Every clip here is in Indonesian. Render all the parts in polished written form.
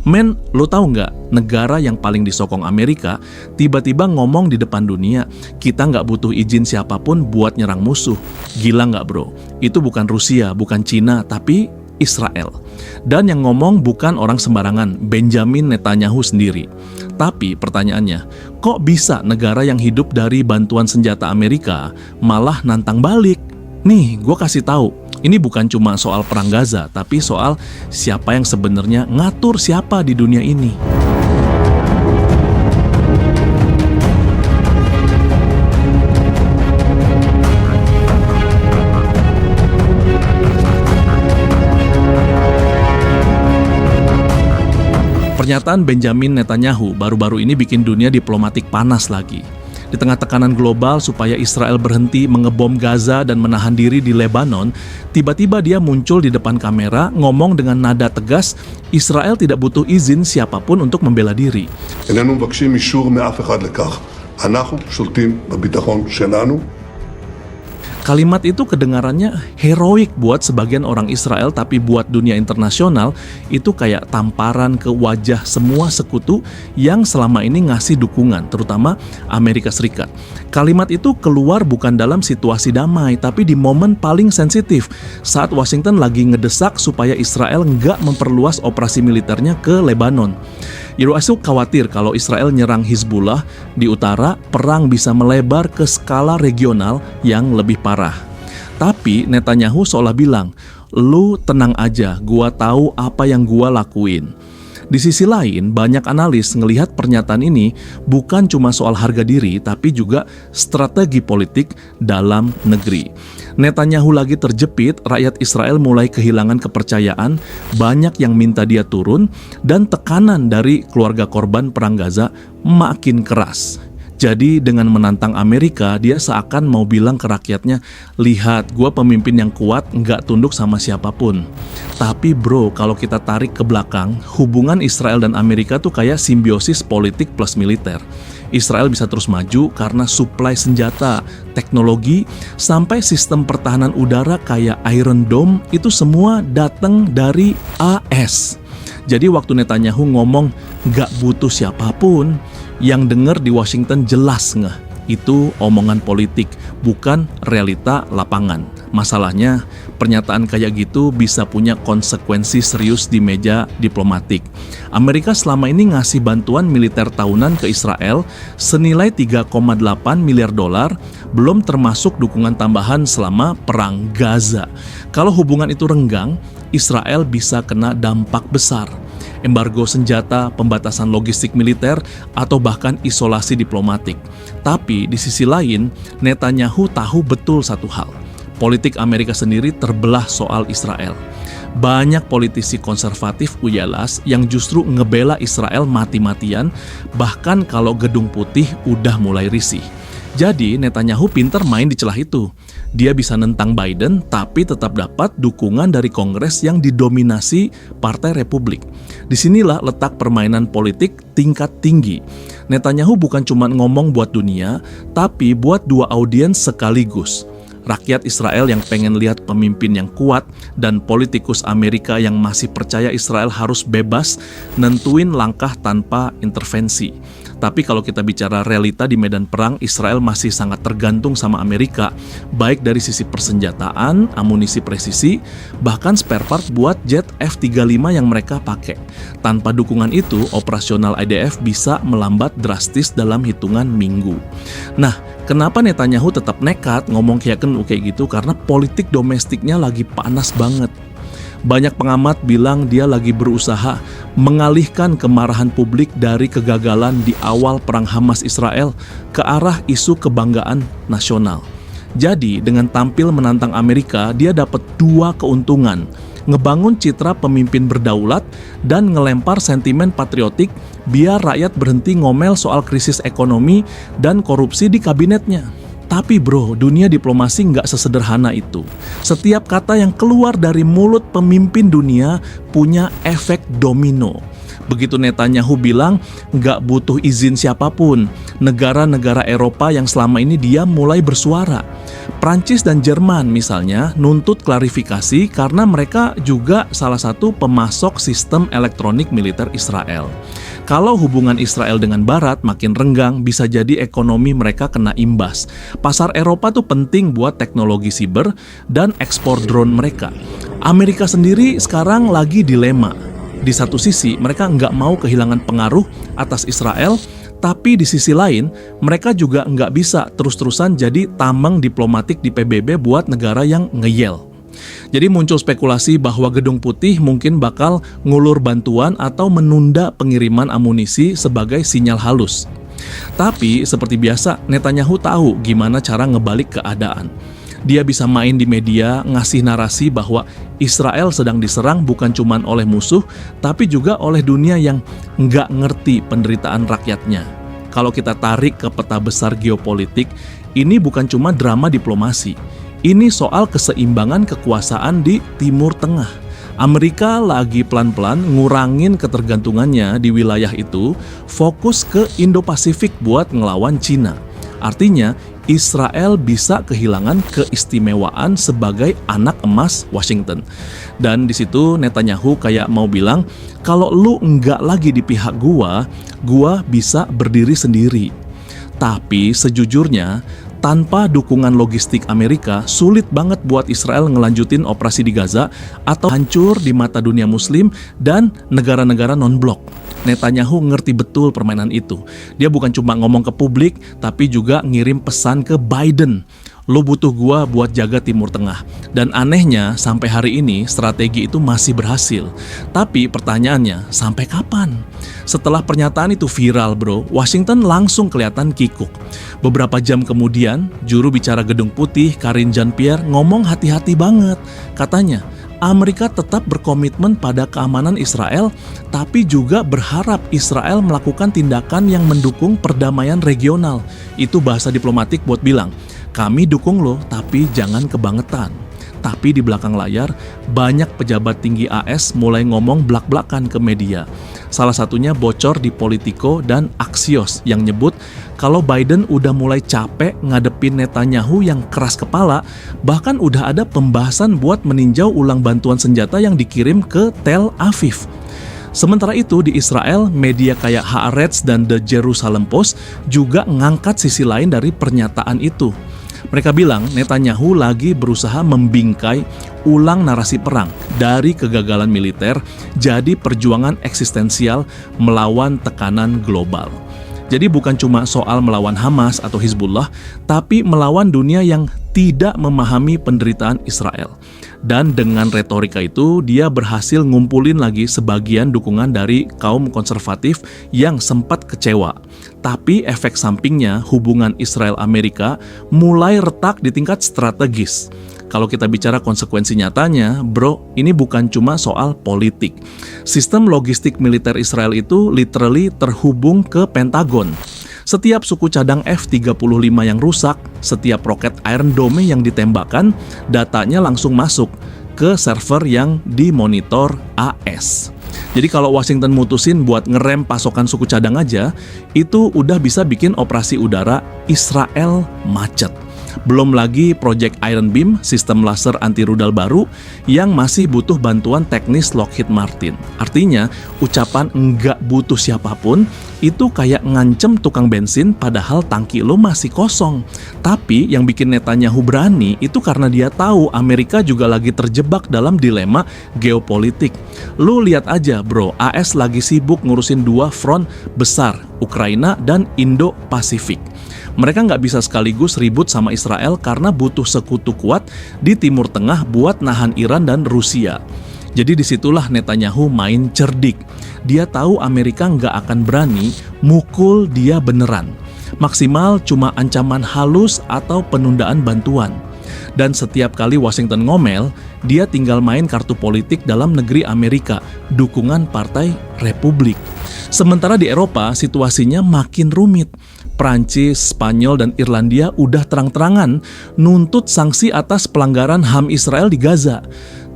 Men, lo tahu nggak, negara yang paling disokong Amerika tiba-tiba ngomong di depan dunia, kita nggak butuh izin siapapun buat nyerang musuh. Gila nggak bro? Itu bukan Rusia, bukan Cina, tapi Israel. Dan yang ngomong bukan orang sembarangan, Benjamin Netanyahu sendiri. Tapi pertanyaannya, kok bisa negara yang hidup dari bantuan senjata Amerika malah nantang balik? Nih, gue kasih tahu. Ini bukan cuma soal perang Gaza, tapi soal siapa yang sebenarnya ngatur siapa di dunia ini. Pernyataan Benjamin Netanyahu baru-baru ini bikin dunia diplomatik panas lagi. Di tengah tekanan global supaya Israel berhenti mengebom Gaza dan menahan diri di Lebanon, tiba-tiba dia muncul di depan kamera ngomong dengan nada tegas, Israel tidak butuh izin siapapun untuk membela diri. איננו מבקשים אישור מאף אחד לכך. אנחנו שולטים בביטחון שלנו. Kalimat itu kedengarannya heroik buat sebagian orang Israel, tapi buat dunia internasional itu kayak tamparan ke wajah semua sekutu yang selama ini ngasih dukungan, terutama Amerika Serikat. Kalimat itu keluar bukan dalam situasi damai, tapi di momen paling sensitif, saat Washington lagi ngedesak supaya Israel nggak memperluas operasi militernya ke Lebanon. Yerusalem khawatir kalau Israel nyerang Hizbullah di utara, perang bisa melebar ke skala regional yang lebih parah. Tapi Netanyahu seolah bilang, lu tenang aja, gua tahu apa yang gua lakuin. Di sisi lain, banyak analis ngelihat pernyataan ini bukan cuma soal harga diri, tapi juga strategi politik dalam negeri. Netanyahu lagi terjepit, rakyat Israel mulai kehilangan kepercayaan, banyak yang minta dia turun, dan tekanan dari keluarga korban perang Gaza makin keras. Jadi dengan menantang Amerika, dia seakan mau bilang ke rakyatnya, lihat, gue pemimpin yang kuat, nggak tunduk sama siapapun. Tapi bro, kalau kita tarik ke belakang, hubungan Israel dan Amerika tuh kayak simbiosis politik plus militer. Israel bisa terus maju karena suplai senjata, teknologi, sampai sistem pertahanan udara kayak Iron Dome, itu semua datang dari AS. Jadi waktu Netanyahu ngomong nggak butuh siapapun, yang denger di Washington jelas ngeh. Itu omongan politik, bukan realita lapangan. Masalahnya, pernyataan kayak gitu bisa punya konsekuensi serius di meja diplomatik. Amerika selama ini ngasih bantuan militer tahunan ke Israel senilai 3,8 miliar dolar, belum termasuk dukungan tambahan selama perang Gaza. Kalau hubungan itu renggang, Israel bisa kena dampak besar. Embargo senjata, pembatasan logistik militer, atau bahkan isolasi diplomatik. Tapi di sisi lain, Netanyahu tahu betul satu hal. Politik Amerika sendiri terbelah soal Israel. Banyak politisi konservatif uyalas yang justru ngebela Israel mati-matian, bahkan kalau Gedung Putih udah mulai risih. Jadi Netanyahu pinter main di celah itu. Dia bisa nentang Biden tapi tetap dapat dukungan dari Kongres yang didominasi Partai Republik. Disinilah letak permainan politik tingkat tinggi. Netanyahu bukan cuma ngomong buat dunia, tapi buat dua audiens sekaligus. Rakyat Israel yang pengen lihat pemimpin yang kuat dan politikus Amerika yang masih percaya Israel harus bebas nentuin langkah tanpa intervensi. Tapi kalau kita bicara realita di medan perang, Israel masih sangat tergantung sama Amerika, baik dari sisi persenjataan, amunisi presisi, bahkan spare part buat jet F-35 yang mereka pakai. Tanpa dukungan itu, operasional IDF bisa melambat drastis dalam hitungan minggu. Nah, kenapa Netanyahu tetap nekat ngomong kayak gitu? Karena politik domestiknya lagi panas banget. Banyak pengamat bilang dia lagi berusaha mengalihkan kemarahan publik dari kegagalan di awal perang Hamas-Israel ke arah isu kebanggaan nasional. Jadi dengan tampil menantang Amerika, dia dapat dua keuntungan. Ngebangun citra pemimpin berdaulat dan ngelempar sentimen patriotik biar rakyat berhenti ngomel soal krisis ekonomi dan korupsi di kabinetnya. Tapi bro, dunia diplomasi nggak sesederhana itu. Setiap kata yang keluar dari mulut pemimpin dunia punya efek domino. Begitu Netanyahu bilang nggak butuh izin siapapun, negara-negara Eropa yang selama ini dia mulai bersuara. Prancis dan Jerman misalnya nuntut klarifikasi karena mereka juga salah satu pemasok sistem elektronik militer Israel. Kalau hubungan Israel dengan Barat makin renggang, bisa jadi ekonomi mereka kena imbas. Pasar Eropa tuh penting buat teknologi siber dan ekspor drone mereka. Amerika sendiri sekarang lagi dilema. Di satu sisi, mereka nggak mau kehilangan pengaruh atas Israel, tapi di sisi lain, mereka juga nggak bisa terus-terusan jadi tambang diplomatik di PBB buat negara yang ngeyel. Jadi muncul spekulasi bahwa Gedung Putih mungkin bakal ngulur bantuan atau menunda pengiriman amunisi sebagai sinyal halus. Tapi seperti biasa, Netanyahu tahu gimana cara ngebalik keadaan. Dia bisa main di media, ngasih narasi bahwa Israel sedang diserang bukan cuma oleh musuh, tapi juga oleh dunia yang nggak ngerti penderitaan rakyatnya. Kalau kita tarik ke peta besar geopolitik, ini bukan cuma drama diplomasi. Ini soal keseimbangan kekuasaan di Timur Tengah. Amerika lagi pelan-pelan ngurangin ketergantungannya di wilayah itu, fokus ke Indo-Pasifik buat ngelawan Cina. Artinya, Israel bisa kehilangan keistimewaan sebagai anak emas Washington. Dan di situ Netanyahu kayak mau bilang, kalau lu enggak lagi di pihak gua bisa berdiri sendiri. Tapi sejujurnya, tanpa dukungan logistik Amerika, sulit banget buat Israel ngelanjutin operasi di Gaza atau hancur di mata dunia Muslim dan negara-negara non-blok. Netanyahu ngerti betul permainan itu. Dia bukan cuma ngomong ke publik, tapi juga ngirim pesan ke Biden. Lo butuh gua buat jaga Timur Tengah. Dan anehnya, sampai hari ini strategi itu masih berhasil. Tapi pertanyaannya, sampai kapan? Setelah pernyataan itu viral bro, Washington langsung kelihatan kikuk. Beberapa jam kemudian, juru bicara Gedung Putih, Karine Jean-Pierre, ngomong hati-hati banget. Katanya, Amerika tetap berkomitmen pada keamanan Israel, tapi juga berharap Israel melakukan tindakan yang mendukung perdamaian regional. Itu bahasa diplomatik buat bilang, kami dukung lo, tapi jangan kebangetan. Tapi di belakang layar, banyak pejabat tinggi AS mulai ngomong blak-blakan ke media. Salah satunya bocor di Politico dan Axios yang nyebut kalau Biden udah mulai capek ngadepin Netanyahu yang keras kepala, bahkan udah ada pembahasan buat meninjau ulang bantuan senjata yang dikirim ke Tel Aviv. Sementara itu di Israel, media kayak Haaretz dan The Jerusalem Post juga ngangkat sisi lain dari pernyataan itu. Mereka bilang Netanyahu lagi berusaha membingkai ulang narasi perang dari kegagalan militer jadi perjuangan eksistensial melawan tekanan global. Jadi bukan cuma soal melawan Hamas atau Hizbullah, tapi melawan dunia yang tidak memahami penderitaan Israel. Dan dengan retorika itu, dia berhasil ngumpulin lagi sebagian dukungan dari kaum konservatif yang sempat kecewa. Tapi efek sampingnya, hubungan Israel-Amerika mulai retak di tingkat strategis. Kalau kita bicara konsekuensi nyatanya, bro, ini bukan cuma soal politik. Sistem logistik militer Israel itu literally terhubung ke Pentagon. Setiap suku cadang F-35 yang rusak, setiap roket Iron Dome yang ditembakkan, datanya langsung masuk ke server yang dimonitor AS. Jadi kalau Washington mutusin buat ngerem pasokan suku cadang aja, itu udah bisa bikin operasi udara Israel macet. Belum lagi Project Iron Beam, sistem laser anti rudal baru yang masih butuh bantuan teknis Lockheed Martin. Artinya, ucapan nggak butuh siapapun itu kayak ngancem tukang bensin padahal tangki lo masih kosong. Tapi yang bikin Netanyahu berani itu karena dia tahu Amerika juga lagi terjebak dalam dilema geopolitik. Lu lihat aja bro, AS lagi sibuk ngurusin dua front besar, Ukraina dan Indo-Pasifik. Mereka nggak bisa sekaligus ribut sama Israel karena butuh sekutu kuat di Timur Tengah buat nahan Iran dan Rusia. Jadi disitulah Netanyahu main cerdik. Dia tahu Amerika nggak akan berani mukul dia beneran. Maksimal cuma ancaman halus atau penundaan bantuan. Dan setiap kali Washington ngomel, dia tinggal main kartu politik dalam negeri Amerika, dukungan Partai Republik. Sementara di Eropa, situasinya makin rumit. Prancis, Spanyol, dan Irlandia udah terang-terangan nuntut sanksi atas pelanggaran HAM Israel di Gaza.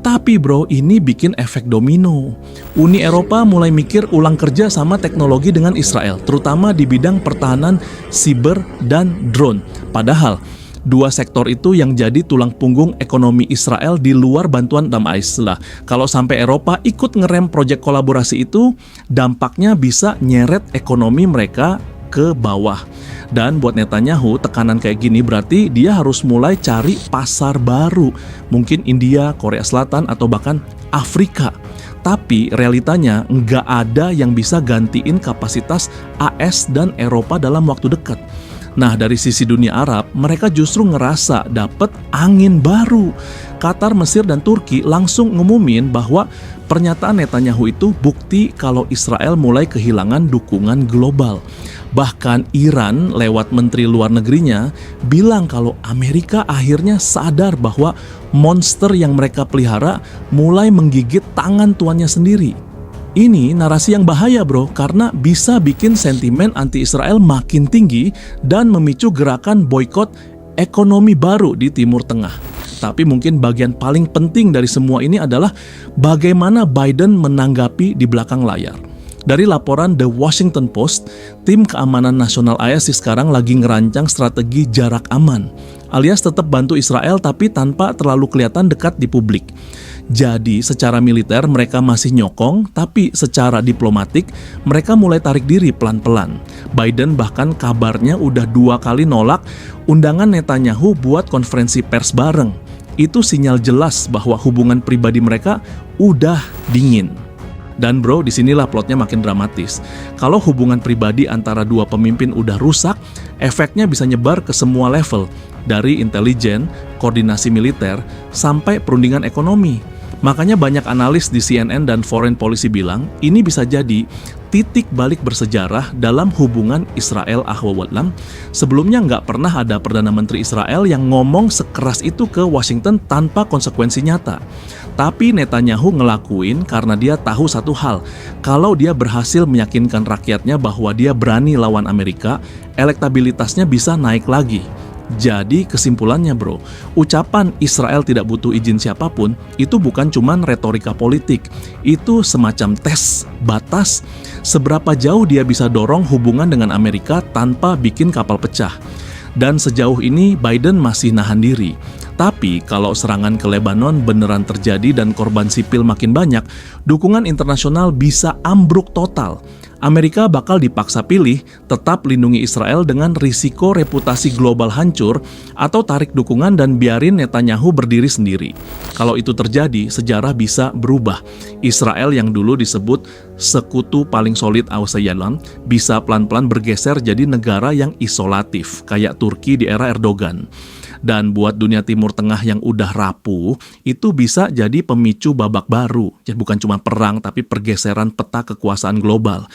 Tapi bro, ini bikin efek domino. Uni Eropa mulai mikir ulang kerja sama teknologi dengan Israel, terutama di bidang pertahanan siber dan drone. Padahal, Dua sektor itu yang jadi tulang punggung ekonomi Israel di luar bantuan Damais lah. Kalau sampai Eropa ikut ngerem proyek kolaborasi itu, dampaknya bisa nyeret ekonomi mereka ke bawah. Dan buat Netanyahu, tekanan kayak gini berarti dia harus mulai cari pasar baru. Mungkin India, Korea Selatan, atau bahkan Afrika. Tapi realitanya nggak ada yang bisa gantiin kapasitas AS dan Eropa dalam waktu dekat. Nah, dari sisi dunia Arab, mereka justru ngerasa dapat angin baru. Qatar, Mesir, dan Turki langsung ngumumin bahwa pernyataan Netanyahu itu bukti kalau Israel mulai kehilangan dukungan global. Bahkan Iran lewat menteri luar negerinya bilang kalau Amerika akhirnya sadar bahwa monster yang mereka pelihara mulai menggigit tangan tuannya sendiri. Ini narasi yang bahaya bro, karena bisa bikin sentimen anti-Israel makin tinggi dan memicu gerakan boikot ekonomi baru di Timur Tengah. Tapi mungkin bagian paling penting dari semua ini adalah bagaimana Biden menanggapi di belakang layar. Dari laporan The Washington Post, tim keamanan nasional AS sekarang lagi ngerancang strategi jarak aman, alias tetap bantu Israel tapi tanpa terlalu kelihatan dekat di publik. Jadi secara militer mereka masih nyokong, tapi secara diplomatik mereka mulai tarik diri pelan-pelan. Biden bahkan kabarnya udah 2 kali nolak undangan Netanyahu buat konferensi pers bareng. Itu sinyal jelas bahwa hubungan pribadi mereka udah dingin. Dan bro, disinilah plotnya makin dramatis. Kalau hubungan pribadi antara dua pemimpin udah rusak, efeknya bisa nyebar ke semua level, dari intelijen, koordinasi militer, sampai perundingan ekonomi. Makanya banyak analis di CNN dan Foreign Policy bilang, ini bisa jadi titik balik bersejarah dalam hubungan Israel-Ahwawatlam. Sebelumnya nggak pernah ada Perdana Menteri Israel yang ngomong sekeras itu ke Washington tanpa konsekuensi nyata. Tapi Netanyahu ngelakuin karena dia tahu satu hal, kalau dia berhasil meyakinkan rakyatnya bahwa dia berani lawan Amerika, elektabilitasnya bisa naik lagi. Jadi kesimpulannya bro, ucapan Israel tidak butuh izin siapapun itu bukan cuman retorika politik, itu semacam tes batas seberapa jauh dia bisa dorong hubungan dengan Amerika tanpa bikin kapal pecah. Dan sejauh ini Biden masih nahan diri. Tapi kalau serangan ke Lebanon beneran terjadi dan korban sipil makin banyak, dukungan internasional bisa ambruk total. Amerika bakal dipaksa pilih tetap lindungi Israel dengan risiko reputasi global hancur atau tarik dukungan dan biarin Netanyahu berdiri sendiri. Kalau itu terjadi, sejarah bisa berubah. Israel yang dulu disebut sekutu paling solid Ausyalan bisa pelan-pelan bergeser jadi negara yang isolatif, kayak Turki di era Erdogan. Dan buat dunia Timur Tengah yang udah rapuh, itu bisa jadi pemicu babak baru. Ya, bukan cuma perang, tapi pergeseran peta kekuasaan global.